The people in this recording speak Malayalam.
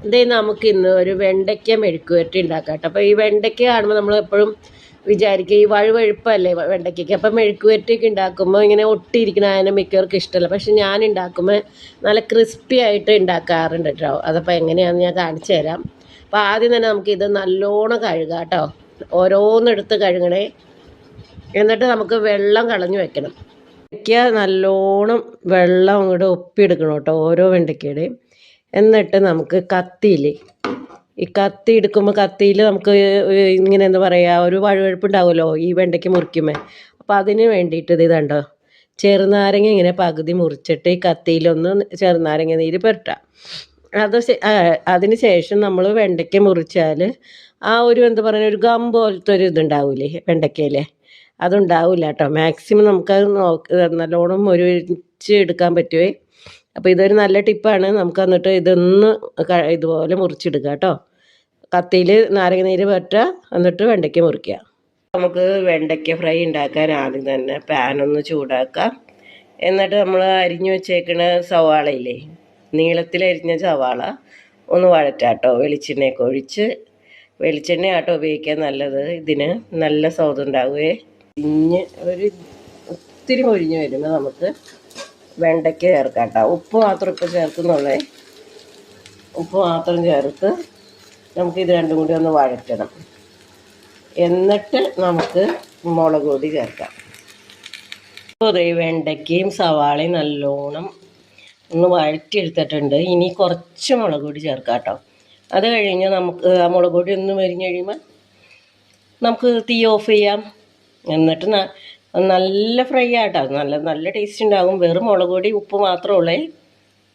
ഇതേ നമുക്ക് ഇന്ന് ഒരു വെണ്ടയ്ക്ക മെഴുക്കുവരട്ടി ഉണ്ടാക്കാം കേട്ടോ. അപ്പോൾ ഈ വെണ്ടയ്ക്ക കാണുമ്പോൾ നമ്മൾ എപ്പോഴും വിചാരിക്കുക ഈ വഴുവഴുപ്പല്ലേ വെണ്ടയ്ക്കൊക്കെ. അപ്പം മെഴുക്കുവരട്ടിയൊക്കെ ഉണ്ടാക്കുമ്പോൾ ഇങ്ങനെ ഒട്ടിയിരിക്കണ അതിനെ മിക്കവർക്കും ഇഷ്ടമല്ല. പക്ഷെ ഞാൻ ഉണ്ടാക്കുമ്പോൾ നല്ല ക്രിസ്പി ആയിട്ട് ഉണ്ടാക്കാറുണ്ട് കേട്ടോ. അതപ്പോൾ എങ്ങനെയാണെന്ന് ഞാൻ കാണിച്ചു തരാം. അപ്പോൾ ആദ്യം തന്നെ നമുക്കിത് നല്ലോണം കഴുകാം കേട്ടോ. ഓരോന്നെടുത്ത് കഴുകണേ. എന്നിട്ട് നമുക്ക് വെള്ളം കളഞ്ഞു വെക്കണം. വെണ്ടയ്ക്ക നല്ലോണം വെള്ളം അങ്ങോട്ട് ഒപ്പിയെടുക്കണം കേട്ടോ, ഓരോ വെണ്ടയ്ക്കയുടെയും. എന്നിട്ട് നമുക്ക് കത്തിയിൽ ഈ കത്തി എടുക്കുമ്പോൾ കത്തിയിൽ നമുക്ക് ഇങ്ങനെ എന്താ പറയുക, ഒരു വഴുവഴുപ്പുണ്ടാവുമല്ലോ ഈ വെണ്ടയ്ക്ക് മുറിക്കുമ്പോൾ. അപ്പോൾ അതിന് വേണ്ടിയിട്ട് ഇത് കണ്ടോ, ചെറുനാരങ്ങ ഇങ്ങനെ പകുതി മുറിച്ചിട്ട് ഈ കത്തിയിലൊന്ന് ചെറുനാരങ്ങ നീര് പുരട്ടാം. അതിന് ശേഷം നമ്മൾ വെണ്ടയ്ക്ക മുറിച്ചാൽ ആ ഒരു എന്താ പറയുക, ഒരു ഗം പോലത്തെ ഒരു ഇതുണ്ടാവില്ലേ വെണ്ടയ്ക്കയിലെ, അതുണ്ടാവില്ല കേട്ടോ. മാക്സിമം നമുക്കത് നല്ലോണം ഒരുമിച്ച് എടുക്കാൻ പറ്റുമേ. അപ്പോൾ ഇതൊരു നല്ല ടിപ്പാണ്. നമുക്ക് എന്നിട്ട് ഇതൊന്ന് ഇതുപോലെ മുറിച്ചെടുക്കുക കേട്ടോ. കത്തിയിൽ നാരങ്ങ നീര് പറ്റുക, എന്നിട്ട് വെണ്ടയ്ക്ക മുറിക്കുക. നമുക്ക് വെണ്ടയ്ക്ക ഫ്രൈ ഉണ്ടാക്കാൻ ആദ്യം തന്നെ പാനൊന്ന് ചൂടാക്കാം. എന്നിട്ട് നമ്മൾ അരിഞ്ഞു വെച്ചേക്കണ സവാളയില്ലേ, നീളത്തിലരിഞ്ഞ സവാള ഒന്ന് വഴറ്റാട്ടോ. വെളിച്ചെണ്ണയൊക്കെ ഒഴിച്ച്, വെളിച്ചെണ്ണ ആട്ടോ ഉപയോഗിക്കാൻ നല്ലത്, ഇതിന് നല്ല സ്വാദ് ഉണ്ടാവുകയെ. ഒരു ഒത്തിരി മൊരിഞ്ഞ് വരുമ്പോൾ നമുക്ക് വെണ്ടയ്ക്ക ചേർക്കാം കേട്ടോ. ഉപ്പ് മാത്രം ഇപ്പോൾ ചേർക്കുന്നുള്ളേ. ഉപ്പ് മാത്രം ചേർത്ത് നമുക്കിത് രണ്ടും കൂടി ഒന്ന് വഴറ്റണം. എന്നിട്ട് നമുക്ക് മുളക് പൊടി ചേർക്കാം. അപ്പോൾ ഈ വെണ്ടയ്ക്കയും സവാളയും നല്ലോണം ഒന്ന് വഴറ്റിയെടുത്തിട്ടുണ്ട്. ഇനി കുറച്ച് മുളക് പൊടി ചേർക്കാം കേട്ടോ. അത് കഴിഞ്ഞ് നമുക്ക് ആ മുളക് പൊടി ഒന്ന് മരിഞ്ഞ് കഴിയുമ്പോൾ നമുക്ക് തീ ഓഫ് ചെയ്യാം. എന്നിട്ട് നല്ല ഫ്രൈ ആട്ടോ, നല്ല ടേസ്റ്റ് ഉണ്ടാകും. വെറും മുളക് പൊടി ഉപ്പ് മാത്രമേ ഉള്ളേ.